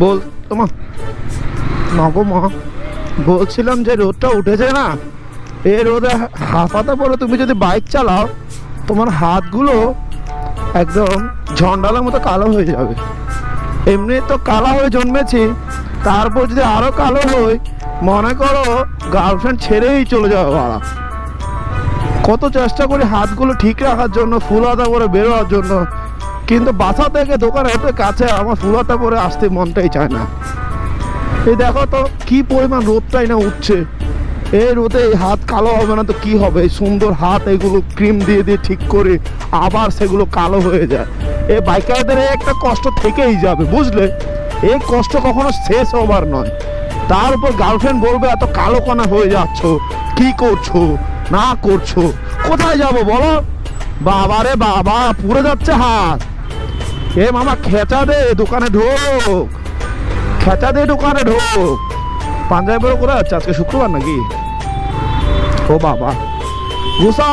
বল তোমার নগো মা, বলছিলাম যে রোদটা উঠেছে না, এই রোদে হাঁপাতে পরে তুমি যদি বাইক চালাও তোমার হাতগুলো একদম ঝন্ডালের মতো কালো হয়ে যাবে। এমনি তো কালো হয়ে জন্মেছি, তারপর যদি আরো কালো হই, মনে করো গার্লফ্রেন্ড ছেড়েই চলে যাবে বাড়া। কত চেষ্টা করি হাতগুলো ঠিক রাখার জন্য, ফুল হাতা পরে বেরোয়ার জন্য, কিন্তু বাসা থেকে দোকান এত কাছে, আমার ফুল হাতা পরে আসতে মনটাই চায় না। এই দেখো তো কি পরিমাণ রোদটাই না উঠছে, এই রোদে এই হাত কালো হবে না তো কি হবে? এই সুন্দর হাত এগুলো ক্রিম দিয়ে দিয়ে ঠিক করে আবার সেগুলো কালো হয়ে যায়। এই বাইকারদের একটা কষ্ট থেকেই যাবে, বুঝলে? এই কষ্ট কখনো শেষ হবার নয়। তার উপর গার্লফ্রেন্ড বলবে এত কালো কণা হয়ে যাচ্ছ, কি করছো না করছো, কোথায় যাব বলো? বাবারে বাবা, পুড়ে যাচ্ছে হাত। এ মামা খেচা দে, দোকানে ঢোক, খেচা দে দোকানে ঢোক। পাঞ্জাবি পরে করে যাচ্ছে, আজকে শুক্রবার নাকি? ও বাবা, গুসা